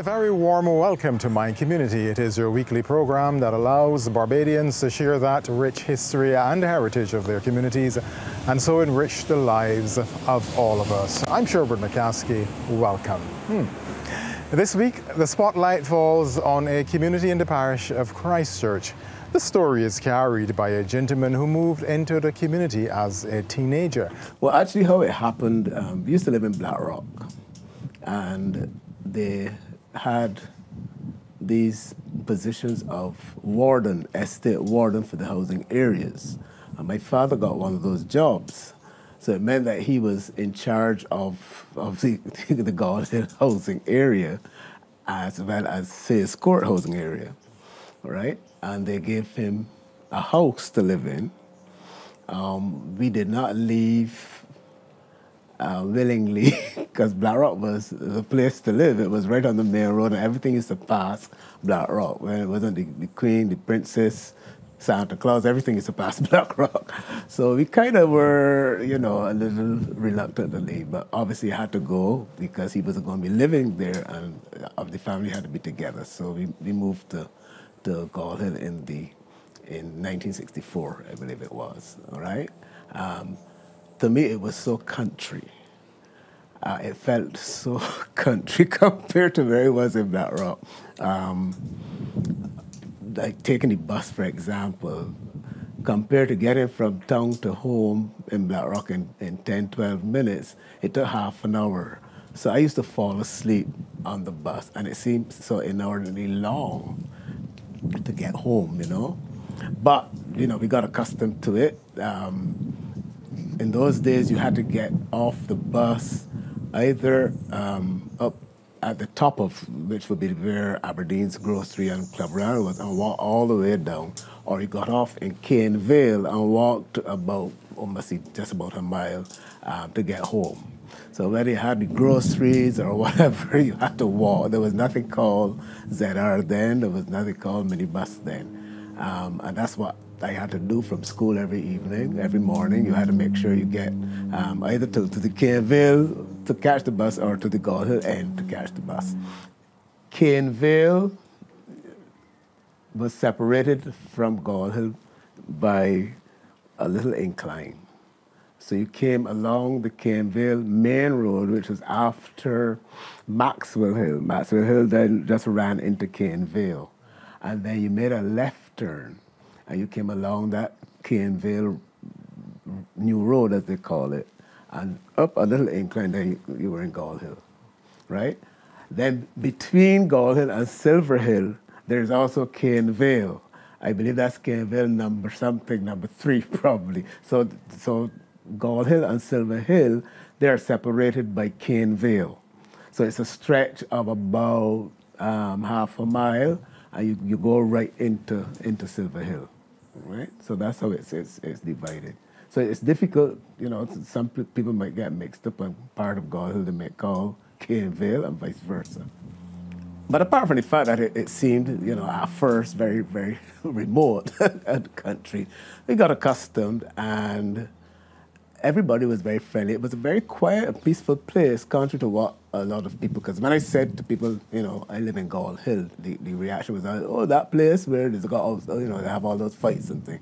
A very warm welcome to My Community. It is your weekly program that allows Barbadians to share that rich history and heritage of their communities and so enrich the lives of all of us. I'm Sherwood McCaskey. Welcome. This week, the spotlight falls on a community in the parish of Christchurch. The story is carried by a gentleman who moved into the community as a teenager. Well, actually how it happened, we used to live in Blackrock, and they had these positions of warden, estate warden for the housing areas. And my father got one of those jobs. So it meant that he was in charge of the Gall housing area as well as Sayers Court housing area, right? And they gave him a house to live in. We did not leave willingly, because Blackrock was the place to live. It was right on the main road, and everything used to pass Blackrock. When it wasn't the Queen, the Princess, Santa Claus, everything used to pass Blackrock. So we kind of were, you know, a little reluctant to leave, but obviously had to go because he wasn't going to be living there, and the family had to be together. So we moved to Gall Hill in 1964, I believe it was. All right. To me, it was so country. It felt so country compared to where it was in Blackrock. Like taking the bus, for example, compared to getting from town to home in Blackrock in 10, 12 minutes, it took half an hour. So I used to fall asleep on the bus, and it seemed so inordinately long to get home, you know. But, you know, we got accustomed to it. In those days, you had to get off the bus either up at the top of, which would be where Aberdeen's Grocery and Club Round was, and walk all the way down, or you got off in Cane Vale and walked about, almost just about a mile to get home. So whether you had the groceries or whatever, you had to walk. There was nothing called ZR then. There was nothing called minibus then. And that's what I had to do from school every evening, every morning. You had to make sure you get either to the Caneville to catch the bus or to the Gall Hill end to catch the bus. Caneville was separated from Gall Hill by a little incline. So you came along the Caneville main road, which was after Maxwell Hill. Maxwell Hill then just ran into Caneville. And then you made a left turn, and you came along that Caneville New Road, as they call it, and up a little incline, then you were in Gall Hill, right? Then between Gall Hill and Silver Hill, there's also Caneville. I believe that's Caneville number 3 probably. So Gall Hill and Silver Hill, they're separated by Caneville. So it's a stretch of about half a mile, and you go right into Silver Hill, right? So that's how it's divided. So it's difficult, you know, some people might get mixed up on part of Gall Hill they may call Caneville and vice versa. But apart from the fact that it seemed, you know, at first very, very remote at the country, we got accustomed, and everybody was very friendly. It was a very quiet and peaceful place, contrary to what a lot of people, because when I said to people, you know, I live in Gall Hill, the reaction was, oh, that place where there's got all, you know, they have all those fights and things.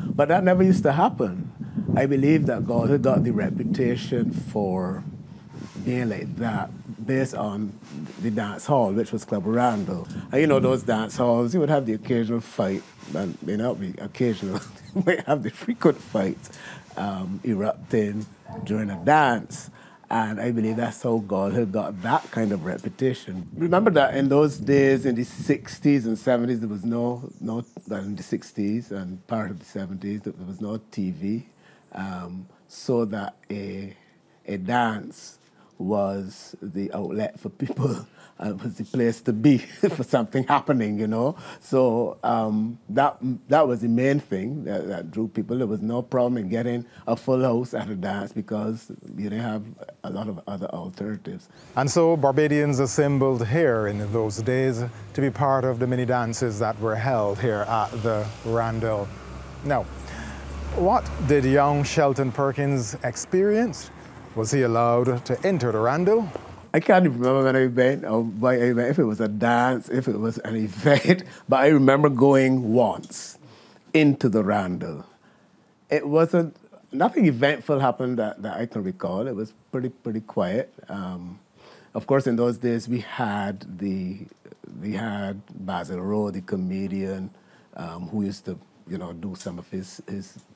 But that never used to happen. I believe that Gall Hill got the reputation for being like that based on the dance hall, which was Club Randall. And you know, those dance halls, you would have the occasional fight, and may not be occasional, you might have the frequent fights erupting during a dance. And I believe that's how Gall Hill got that kind of reputation. Remember that in those days, in the 60s and 70s, there was no in the 60s and part of the 70s, there was no TV, so that a dance was the outlet for people, was the place to be for something happening, you know. So that was the main thing that drew people. There was no problem in getting a full house at a dance because you didn't have a lot of other alternatives. And so Barbadians assembled here in those days to be part of the many dances that were held here at the Randall. Now, what did young Shelton Perkins experience? Was he allowed to enter the Randall? I can't even remember when I went, or why I went, if it was a dance, if it was an event, but I remember going once into the Randall. It wasn't, nothing eventful happened that I can recall. It was pretty quiet. Of course, in those days, we had Basil Rowe, the comedian, who used to, do some of his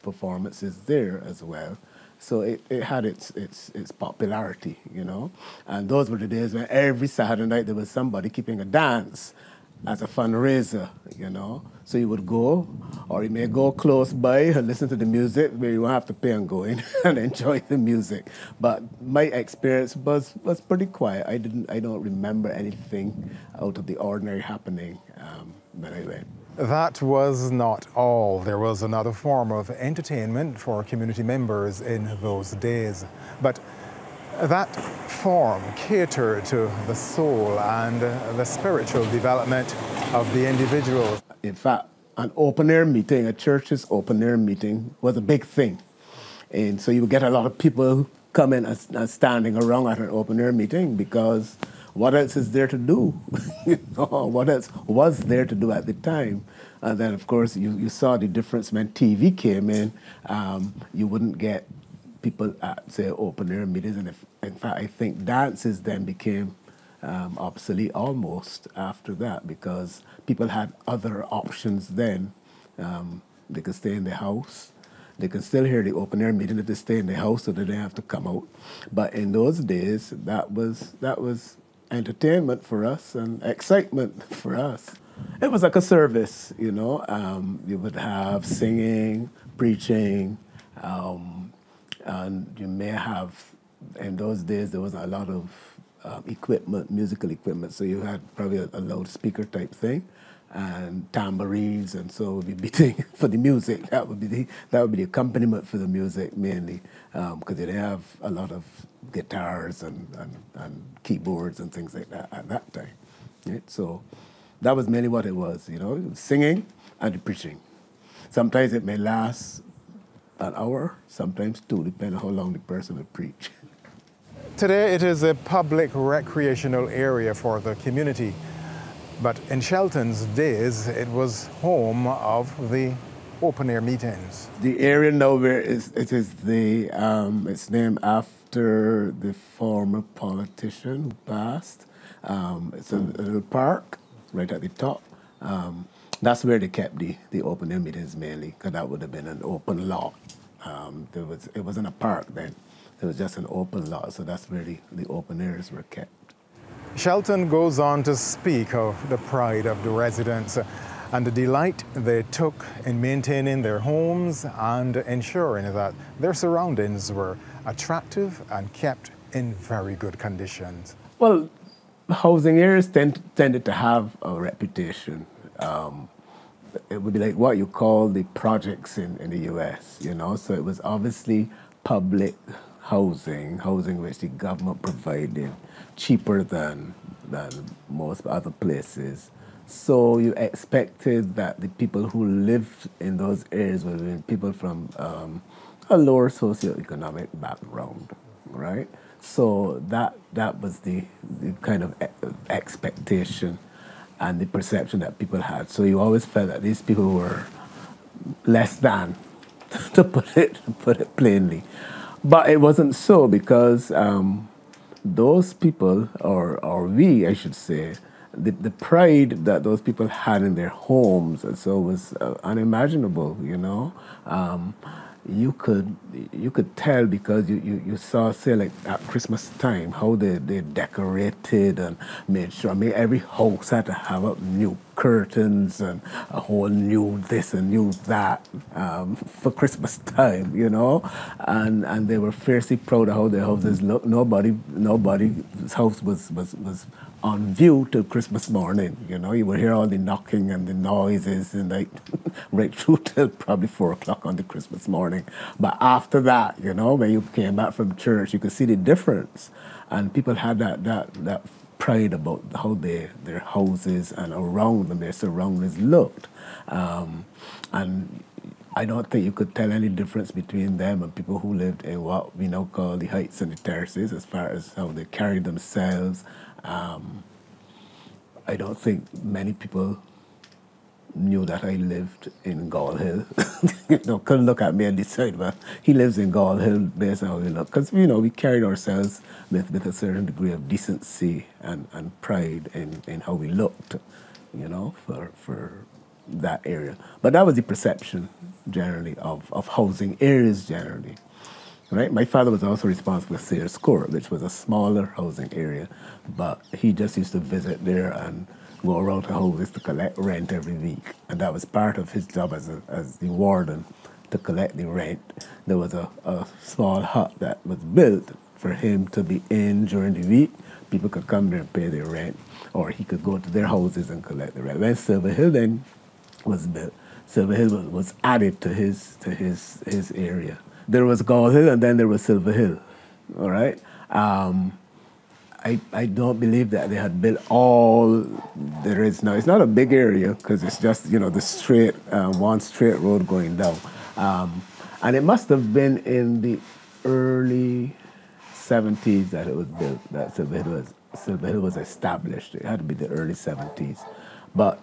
performances there as well. So it had its popularity, And those were the days when every Saturday night there was somebody keeping a dance as a fundraiser, So you would go, or you may go close by and listen to the music where you won't have to pay and go in and enjoy the music. But my experience was pretty quiet. I don't remember anything out of the ordinary happening when I went. That was not all. There was another form of entertainment for community members in those days. But that form catered to the soul and the spiritual development of the individual. In fact, an open-air meeting, a church's open-air meeting, was a big thing. And so you would get a lot of people coming and standing around at an open-air meeting because what else is there to do? What else was there to do at the time? And then, of course, you saw the difference when TV came in. You wouldn't get people at, say, open-air meetings. And in fact, I think dances then became obsolete almost after that because people had other options then. They could stay in the house. They could still hear the open-air meeting if they stay in the house so they didn't have to come out. But in those days, that was entertainment for us and excitement for us. It was like a service, You would have singing, preaching, and you may have, in those days, there was a lot of equipment, musical equipment, so you had probably a loudspeaker type thing, and tambourines, and so we'd be beating for the music. That would be the accompaniment for the music mainly, because they didn't have a lot of guitars and keyboards and things like that at that time. Right? So that was mainly what it was, singing and preaching. Sometimes it may last an hour, sometimes two, depending on how long the person would preach. Today it is a public recreational area for the community, but in Shelton's days it was home of the open-air meetings. The area now where it's named after the former politician who passed. It's a little park right at the top. That's where they kept the open-air meetings mainly, because that would have been an open lot. It wasn't a park then. It was just an open lot, so that's where the open airs were kept. Shelton goes on to speak of the pride of the residents and the delight they took in maintaining their homes and ensuring that their surroundings were attractive and kept in very good conditions. Well, housing areas tended to have a reputation. It would be like what you call the projects in the U.S., So it was obviously public housing which the government provided, cheaper than most other places. So you expected that the people who lived in those areas would be people from a lower socioeconomic background, right? So that was the kind of expectation and the perception that people had. So you always felt that these people were less than, to put it plainly. But it wasn't so, because those people, or we, I should say, the pride that those people had in their homes, and so was unimaginable, You could tell because you saw, say, like at Christmas time, how they decorated and made sure. I mean, every house had to have up new curtains and a whole new this and new that for Christmas time, And they were fiercely proud of how their houses looked. Nobody's house was on view till Christmas morning, You would hear all the knocking and the noises and right through till probably 4 o'clock on the Christmas morning. But after that, when you came back from church, you could see the difference. And people had that pride about how their houses and around them, their surroundings looked. And I don't think you could tell any difference between them and people who lived in what we now call the heights and the terraces as far as how they carried themselves. I don't think many people knew that I lived in Gall Hill. Couldn't look at me and decide, well, he lives in Gall Hill based on how we look. Because, we carried ourselves with a certain degree of decency and pride in how we looked, for that area. But that was the perception, generally, of housing areas generally. Right? My father was also responsible for Sayers Court, which was a smaller housing area, but he just used to visit there and go around to houses to collect rent every week. And that was part of his job as the warden, to collect the rent. There was a small hut that was built for him to be in during the week. People could come there and pay their rent, or he could go to their houses and collect the rent. When Silver Hill then was built, Silver Hill was added to his area. There was Gall Hill and then there was Silver Hill, all right? I don't believe that they had built all there is now. It's not a big area because it's just, the straight, one straight road going down. And it must have been in the early 70s that it was built, that Silver Hill was established. It had to be the early 70s. But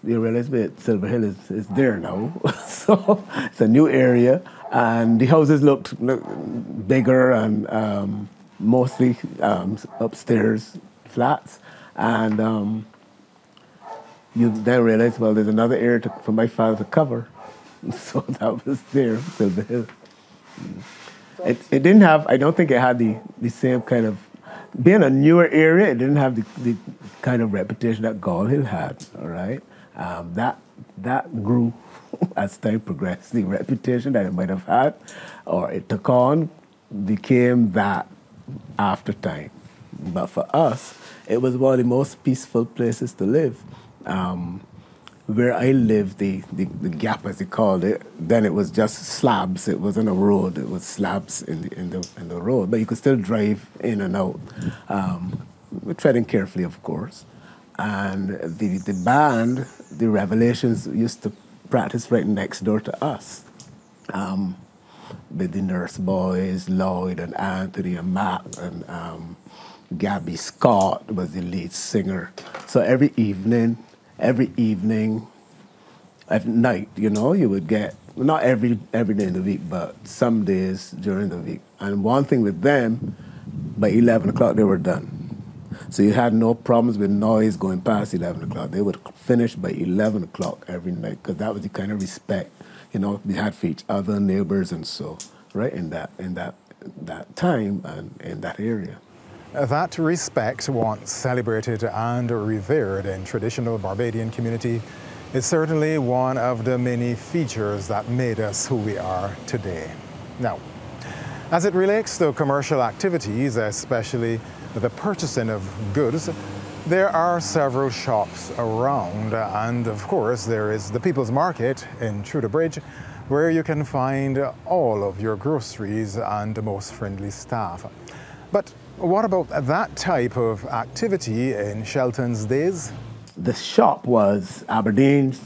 you realize that Silver Hill is there now. So it's a new area. And the houses looked bigger and mostly upstairs flats. And you then realize, well, there's another area for my father to cover. So that was there, Silver Hill. It didn't have, I don't think it had the same kind of, being a newer area, it didn't have the kind of reputation that Gall Hill had, all right? That grew as time progressed. The reputation that it might have had, or it took on, became that after time. But for us, it was one of the most peaceful places to live. Where I lived, the gap, as they called it, then it was just slabs. It wasn't a road. It was slabs in the road. But you could still drive in and out, treading carefully, of course. And the band, the Revelations, used to practice right next door to us. With the Nurse Boys, Lloyd and Anthony and Matt and Gabby Scott was the lead singer. So every evening, at night, you would get, not every day in the week, but some days during the week. And one thing with them, by 11 o'clock they were done. So you had no problems with noise going past 11 o'clock. They would finish by 11 o'clock every night, because that was the kind of respect, we had for each other, neighbors and so, right, in that time and in that area. That respect, once celebrated and revered in traditional Barbadian community, is certainly one of the many features that made us who we are today. Now, as it relates to commercial activities, especially the purchasing of goods, there are several shops around, and of course there is the People's Market in Through the Bridge, where you can find all of your groceries and the most friendly staff. But what about that type of activity in Shelton's days? The shop was Aberdeen's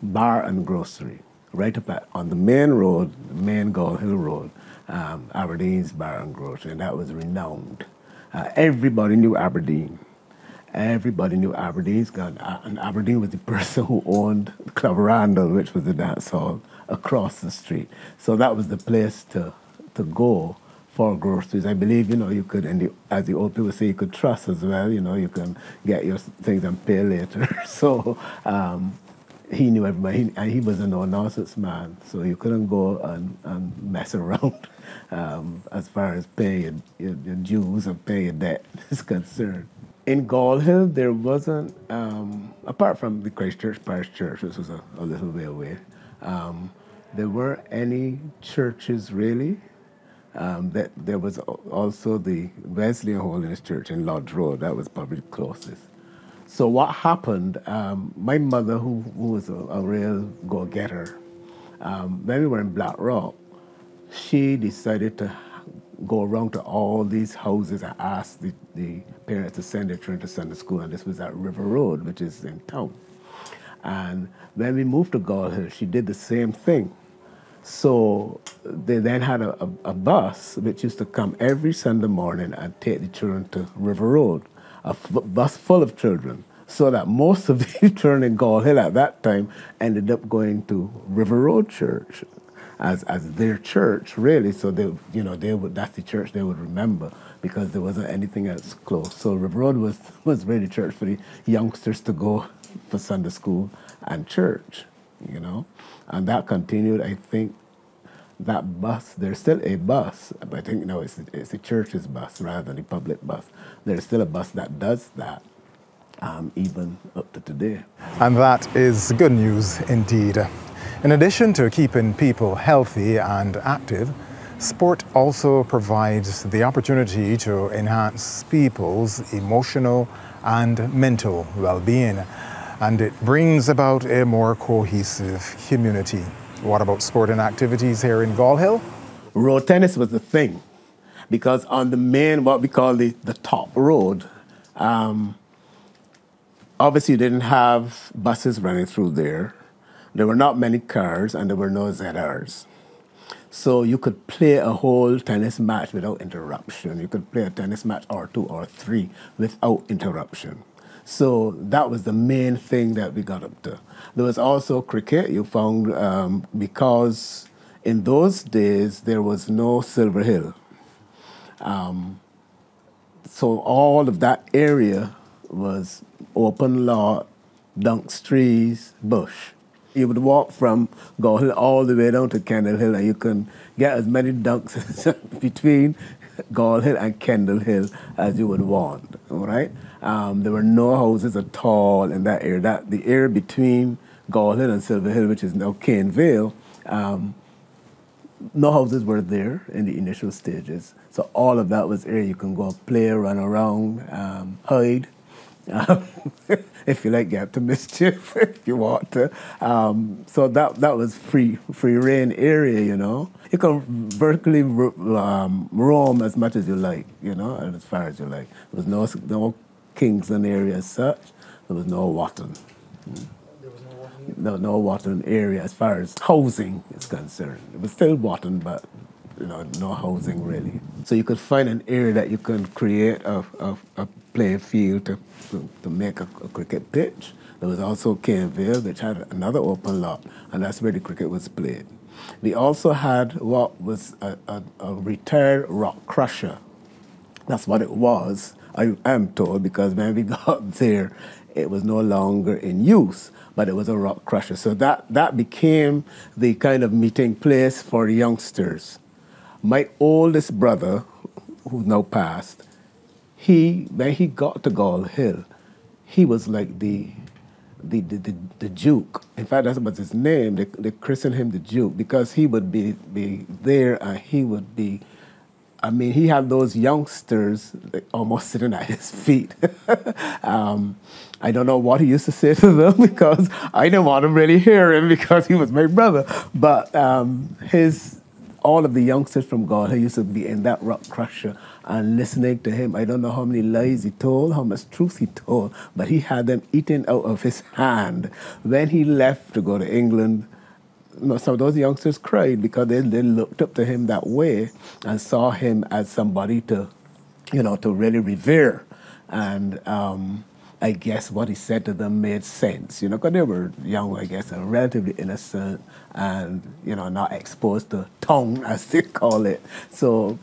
Bar and Grocery, right up on the main road, the main Gall Hill Road, Aberdeen's Bar and Grocery, and that was renowned. Everybody knew Aberdeen. Everybody knew Aberdeen's gun, and Aberdeen was the person who owned Club Randall, which was the dance hall across the street. So that was the place to go for groceries. I believe, you could, as the old people say, you could trust as well. You can get your things and pay later. So he knew everybody, and he was a no-nonsense man. So you couldn't go and mess around as far as paying your dues and paying your debt is concerned. In Gall Hill, there wasn't, apart from the Christchurch Parish Church, which was a little way away, there weren't any churches really. That there was also the Wesleyan Holiness Church in Lodge Road. That was probably the closest. So what happened, my mother, who was a real go-getter, when we were in Black Rock, she decided to go around to all these houses and ask the parents to send their children to Sunday school, and this was at River Road, which is in town. And when we moved to Gall Hill, she did the same thing. So they then had a bus which used to come every Sunday morning and take the children to River Road, bus full of children. So that most of the children in Gall Hill at that time ended up going to River Road Church as their church, really. So that's the church they would remember because there wasn't anything else close. So River Road was really church for the youngsters to go for Sunday school and church, And that continued, I think, that bus, there's still a bus, but I think it's the church's bus rather than the public bus. There's still a bus that does that, even up to today. And that is good news indeed. In addition to keeping people healthy and active, sport also provides the opportunity to enhance people's emotional and mental well-being, and it brings about a more cohesive community. What about sporting activities here in Gall Hill? Road tennis was the thing, because on the main, what we call the top road, obviously you didn't have buses running through there. There were not many cars, and there were no ZRs. So you could play a whole tennis match without interruption. You could play a tennis match or two or three without interruption. So that was the main thing that we got up to. There was also cricket. You found, because in those days there was no Silver Hill. So all of that area was open lot, dunks, trees, bush. You would walk from Gall Hill all the way down to Kendall Hill, and you can get as many dunks between Gall Hill and Kendall Hill as you would want, all right? There were no houses at all in that area. The area between Gall Hill and Silver Hill, which is now Cane Vale, no houses were there in the initial stages. So all of that was area you can go play, run around, hide. If you like, get up to mischief if you want to. So that was free reign area, You can vertically roam as much as you like, and as far as you like. There was no Kingston area as such. There was no Watton. There was no Watton? No Watton area as far as housing is concerned. It was still Watton, but no housing really. So you could find an area that you can create a playing field to make a cricket pitch. There was also Caneville, which had another open lot, and that's where the cricket was played. We also had what was a retired rock crusher. That's what it was, I am told, because when we got there, it was no longer in use, but it was a rock crusher. So that became the kind of meeting place for the youngsters. My oldest brother, who's now passed, when he got to Gall Hill, he was like the Duke. In fact, that was his name. They christened him the Duke because he would be there, and he would be. I mean, he had those youngsters almost sitting at his feet. I don't know what he used to say to them because I didn't want to really hear him because he was my brother. But all of the youngsters from Gall Hill used to be in that rock crusher and listening to him. I don't know how many lies he told, how much truth he told, but he had them eaten out of his hand. When he left to go to England, some of those youngsters cried because they looked up to him that way and saw him as somebody to really revere. And I guess what he said to them made sense, because they were young, I guess, and relatively innocent and, not exposed to tongue, as they call it. So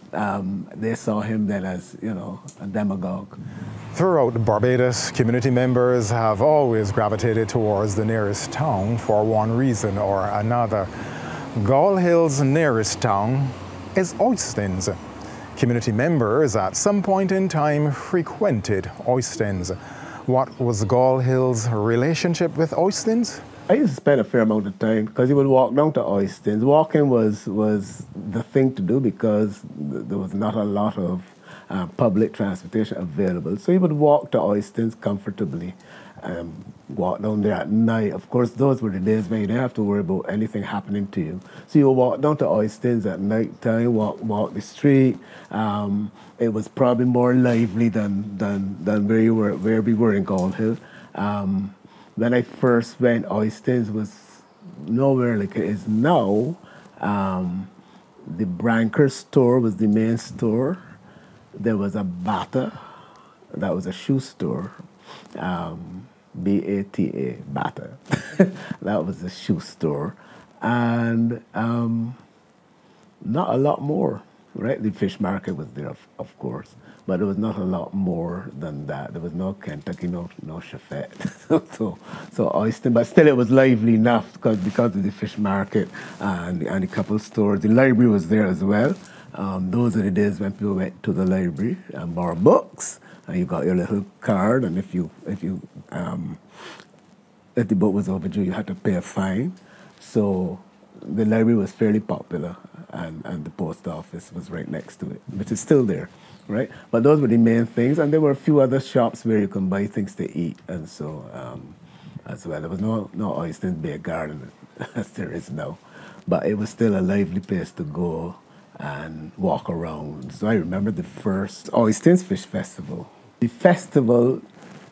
they saw him then as, a demagogue. Throughout Barbados, community members have always gravitated towards the nearest town for one reason or another. Gall Hill's nearest town is Oistins. Community members at some point in time frequented Oistins. What was Gall Hill's relationship with Oistins? I used to spend a fair amount of time because he would walk down to Oistins. Walking was the thing to do because there was not a lot of public transportation available. So he would walk to Oistins comfortably, walk down there at night. Of course, those were the days when you didn't have to worry about anything happening to you. So you would walk down to Oistins at night time, walk the street. It was probably more lively than where we were in Gall Hill. when I first went, Oystins was nowhere like it is now. The Branker store was the main store. There was a Bata, that was a shoe store. Bata, Bata. That was a shoe store. And not a lot more, right? The fish market was there, of course, but there was not a lot more than that. There was no Kentucky, no Chafet. so oyster, but still it was lively enough because of the fish market and a couple of stores. The library was there as well. Those are the days when people went to the library and borrowed books, and you got your little card, and if the book was overdue, you had to pay a fine. So the library was fairly popular, and the post office was right next to it, which is still there, right? But those were the main things, and there were a few other shops where you can buy things to eat, and so as well. There was no Oystins Beer Garden as there is now, but it was still a lively place to go and walk around. So I remember the first Oystins Fish Festival. The festival,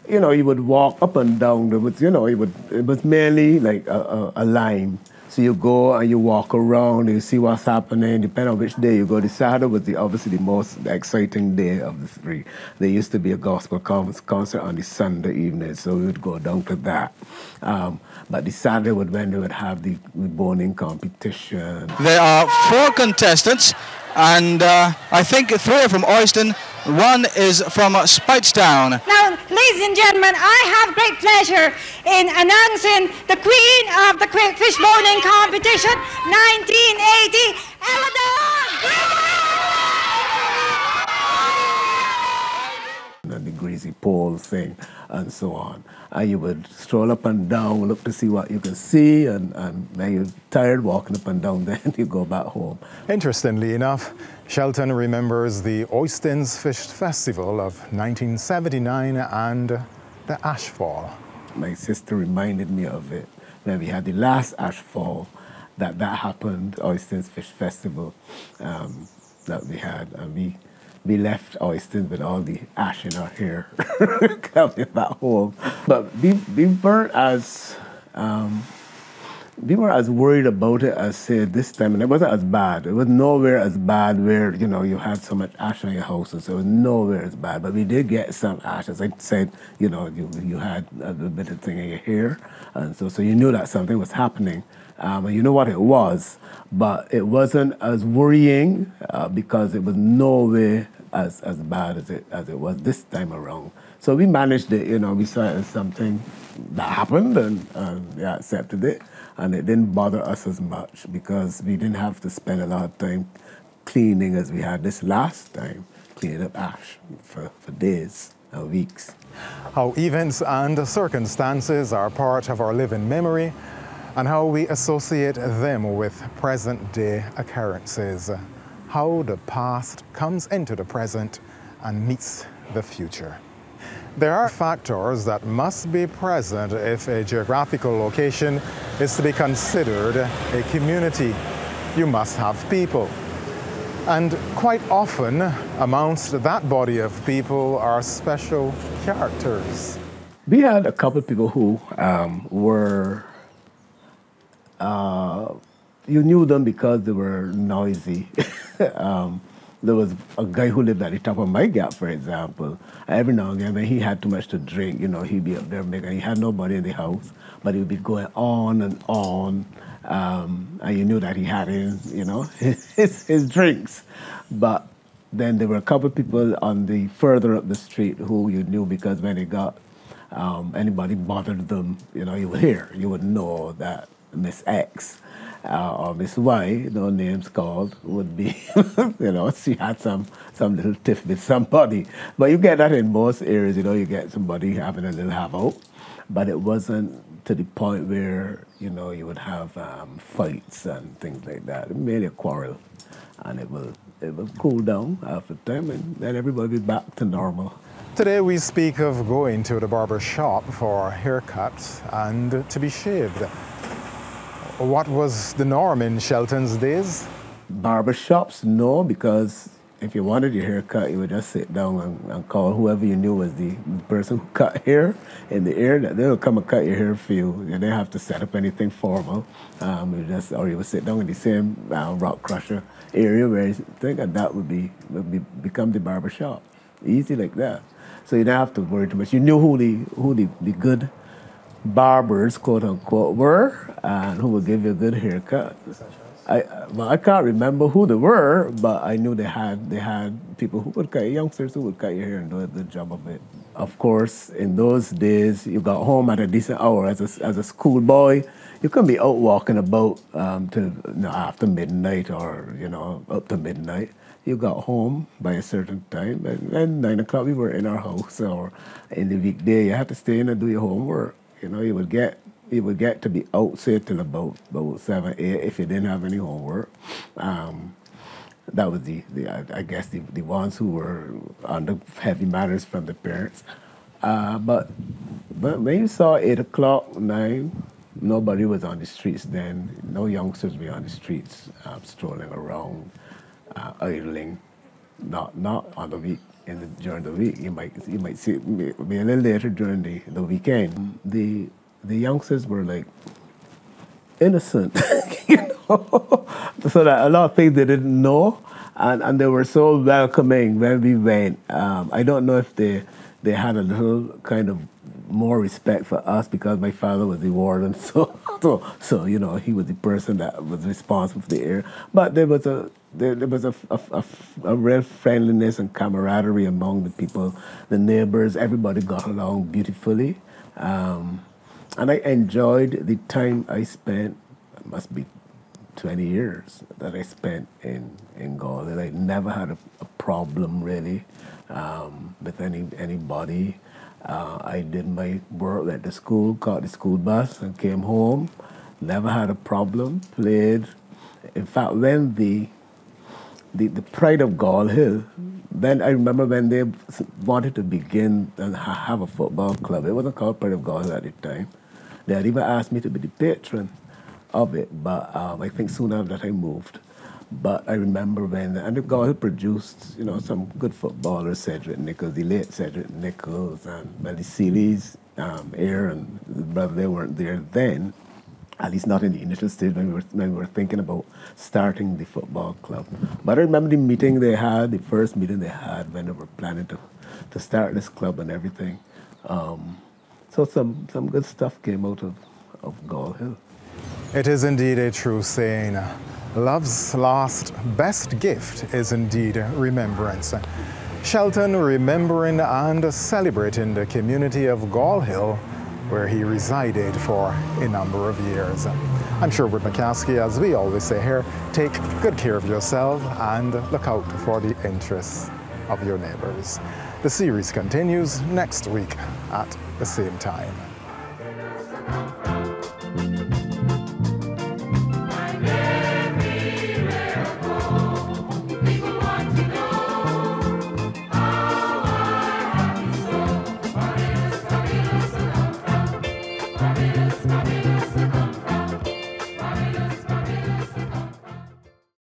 you would walk up and down. There was, it was mainly like a line. So you go and you walk around, you see what's happening, depending on which day you go. The Saturday was obviously the most exciting day of the three. There used to be a gospel concert on the Sunday evening, so we would go down to that. But the Saturday would when they would have the boning competition. There are 4 contestants, and I think 3 are from Oyston, 1 is from Speightstown. Now, ladies and gentlemen, I have great pleasure in announcing the queen of the fish boning competition, 1980, Eleanor. And the greasy pole thing, and so on. And you would stroll up and down, look to see what you can see, and then you're tired walking up and down, then you go back home. Interestingly enough, Shelton remembers the Oystins Fish Festival of 1979 and the Ashfall. My sister reminded me of it when we had the last Ashfall that happened, Oystins Fish Festival that we had, and we left Oystins with all the ash in our hair coming back home. But we weren't as worried about it as, say, this time, and it wasn't as bad. It was nowhere as bad where, you had so much ash on your house, and so it was nowhere as bad. But we did get some ash. As I said, you had a little bit of thing in your hair, and so you knew that something was happening. And you know what it was, but it wasn't as worrying because it was nowhere as bad as it was this time around. So we managed it, we saw it as something that happened, and we accepted it. And it didn't bother us as much because we didn't have to spend a lot of time cleaning as we had this last time, cleaning up ash for days and weeks. How events and circumstances are part of our living memory, and how we associate them with present-day occurrences. How the past comes into the present and meets the future. There are factors that must be present if a geographical location is to be considered a community. You must have people. And quite often, amongst that body of people are special characters. We had a couple of people who were, you knew them because they were noisy. There was a guy who lived at the top of my gap, for example. Every now and then, when he had too much to drink, he'd be up there making, he had nobody in the house, but he would be going on and on. And you knew that he had his drinks. But then there were a couple of people on the further up the street who you knew because when they got anybody bothered them, you would hear, you would know that Miss X or Miss Y, no names called, would be, she had some little tiff with somebody. But you get that in most areas, you get somebody having a little have-out. But it wasn't to the point where, you would have fights and things like that. It made a quarrel, and it will cool down after time, and then everybody be back to normal. Today we speak of going to the barber shop for a haircut and to be shaved. What was the norm in Shelton's days? Barber shops, no, because if you wanted your hair cut, you would just sit down and call whoever you knew was the person who cut hair in the area. They'll come and cut your hair for you. You didn't have to set up anything formal. Or you would sit down in the same rock crusher area where you think that would become the barber shop. Easy like that. So you didn't have to worry too much. You knew who the good barbers, quote unquote, were and who would give you a good haircut. I can't remember who they were, but I knew they had people who would cut, youngsters who would cut your hair and do a good job of it. Of course, in those days, you got home at a decent hour as a schoolboy. You couldn't be out walking about till after midnight or up to midnight. You got home by a certain time, and 9 o'clock we were in our house. Or in the weekday, you had to stay in and do your homework. You would get to be out, say, till about 7, 8 if you didn't have any homework. That was I guess the ones who were under heavy matters from the parents. But when you saw 8 o'clock, 9, nobody was on the streets then. No youngsters were on the streets strolling around, idling. Not on the week. During the week, you might see it be a little later during the weekend. The youngsters were like innocent, so that a lot of things they didn't know, and they were so welcoming when we went. I don't know if they had a little kind of more respect for us because my father was the warden, so he was the person that was responsible for the area. But there was a real friendliness and camaraderie among the people, the neighbors. Everybody got along beautifully. And I enjoyed the time I spent, it must be 20 years that I spent in Gall. And I never had a problem really with anybody. I did my work at the school, caught the school bus and came home. Never had a problem, played. In fact, when the pride of Gall Hill, then I remember when they wanted to begin and have a football club. It wasn't called Pride of Gall Hill at the time. They had even asked me to be the patron of it, but I think soon after that I moved. But I remember when, and the Gall Hill produced, some good footballers, Cedric Nichols, the late Cedric Nichols, and the Seelys, Air and the brother, they weren't there then, at least not in the initial stage when we were thinking about starting the football club. But I remember the first meeting they had when they were planning to start this club and everything. So some good stuff came out of Gall Hill. It is indeed a true saying. Love's last best gift is indeed remembrance. Shelton remembering and celebrating the community of Gall Hill, where he resided for a number of years. I'm Sherwood McCaskey, as we always say here, take good care of yourself and look out for the interests of your neighbors. The series continues next week at the same time.